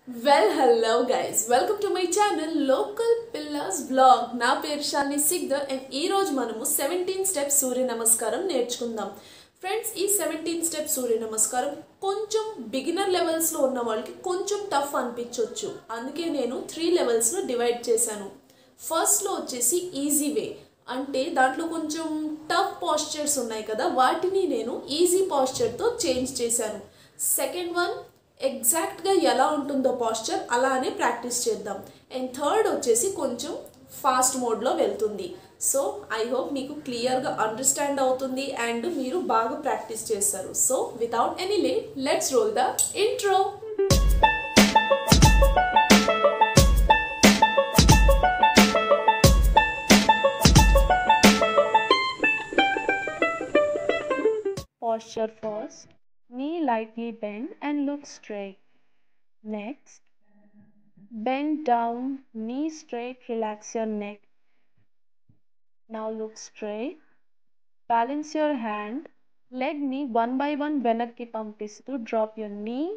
Well, hello guys. Welcome to my channel Local Pillas Vlog. నా పేరు Shalini సిగ్దర్ and ఈ రోజు మనము 17 స్టెప్స్ సూర్య నమస్కారం నేర్చుకుందాం. ఫ్రెండ్స్, ఈ 17 స్టెప్స్ సూర్య నమస్కారం కొంచెం బిగినర్ లెవెల్స్ లో ఉన్న వాళ్ళకి కొంచెం టఫ్ అనిపించొచ్చు. అందుకే నేను 3 లెవెల్స్ లో డివైడ్ చేశాను. ఫస్ట్ లో వచ్చేసి ఈజీ వే, అంటే దాంట్లో కొంచెం టఫ్ పాస్చర్స్ ఉన్నాయి కదా, వాటిని నేను ఈజీ పాస్చర్తో చేంజ్ చేశాను. సెకండ్ వన్ ఎగ్జాక్ట్గా ఎలా ఉంటుందో పాస్చర్ అలానే ప్రాక్టీస్ చేద్దాం. అండ్ థర్డ్ వచ్చేసి కొంచెం ఫాస్ట్ మోడ్లో వెళ్తుంది. సో ఐ హోప్ మీకు క్లియర్గా అండర్స్టాండ్ అవుతుంది అండ్ మీరు బాగా ప్రాక్టీస్ చేస్తారు. So without any late, let's roll the intro. Posture first. Knee lightly bend and look straight. Next, bend down, knee straight, relax your neck. Now look straight. Balance your hand. Leg knee one by one venakki pampistu. Drop your knee,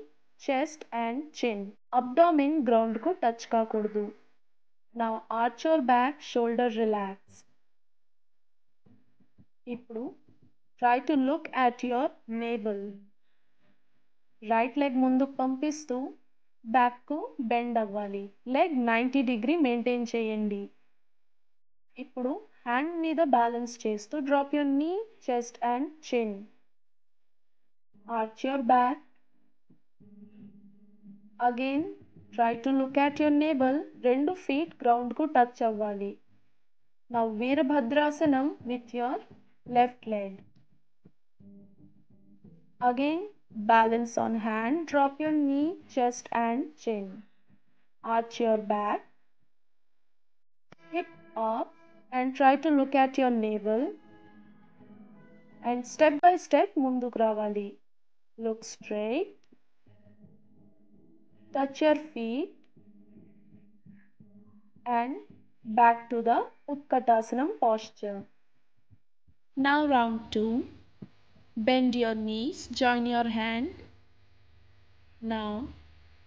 chest and chin. Abdomen ground ko touch kaakudadu. Now arch your back, shoulder relax. Ippudu try to look at your navel. Right leg ముందుకు పంపిస్తూ బ్యాక్కు bend అవ్వాలి. Leg 90 degree maintain చేయండి. ఇప్పుడు hand మీద balance చేస్తూ drop your knee, chest and chin. Arch your back. Again try to look at your navel. 2 feet గ్రౌండ్కు touch అవ్వాలి. నౌ వీరభద్రాసనం with your left leg. Again, balance on hand, drop your knee, chest and chin. Arch your back, hip up and try to look at your navel. And step by step, munduku ravali. Look straight. Touch your feet. And back to the Utkatasana posture. Now round 2. Bend your knees, join your hand. Now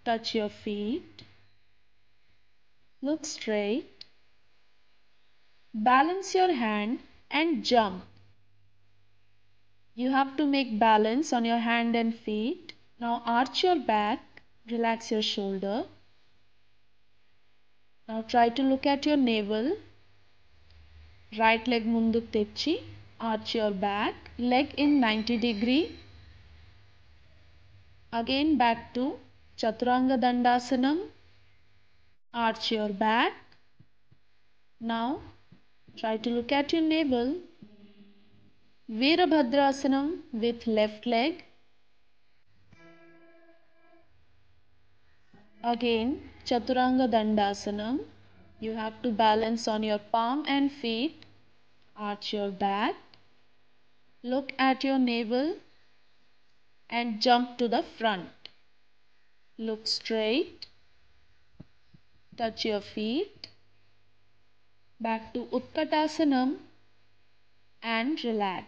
touch your feet. Look straight. Balance your hand and jump. You have to make balance on your hand and feet. Now arch your back, relax your shoulder. Now try to look at your navel. Right leg munduku techi, arch your back, leg in 90 degree. Again back to Chaturanga Dandasanam. Arch your back. Now try to look at your navel. Veerabhadrasanam with left leg. Again Chaturanga Dandasanam. You have to balance on your palm and feet. Arch your back. Look at your navel and jump to the front. Look straight. Touch your feet. Back to Utkatasana and relax.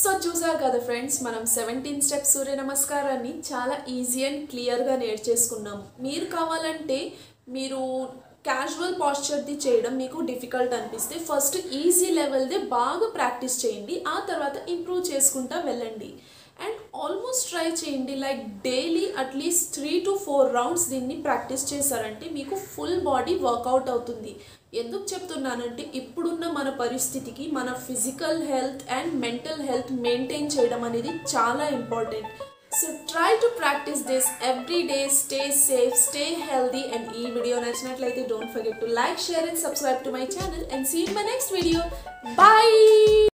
So చూసారు కదా friends, మనం 17 steps సూర్య నమస్కారాన్ని చాలా easy and క్లియర్గా నేర్చేసుకున్నాం. మీరు కావాలంటే మీరు casual పాస్చర్ది చేయడం మీకు డిఫికల్ట్ అనిపిస్తే ఫస్ట్ ఈజీ లెవెల్దే బాగా ప్రాక్టీస్ చేయండి. ఆ తర్వాత ఇంప్రూవ్ చేసుకుంటా వెళ్ళండి. అండ్ ఆల్మోస్ట్ ఆల్మోస్ట్ ట్రై చేయండి. Like daily at least 3 to 4 rounds దీన్ని ప్రాక్టీస్ చేశారంటే మీకు ఫుల్ బాడీ వర్కౌట్ అవుతుంది. ఎందుకు చెప్తున్నానంటే ఇప్పుడున్న మన పరిస్థితికి మన physical health and mental health maintain చేయడం అనేది చాలా important. So try to practice this every day. Stay safe, stay healthy, and ee video nachinatlaithe don't forget to like, share and subscribe to my channel, and see you in my next video. Bye.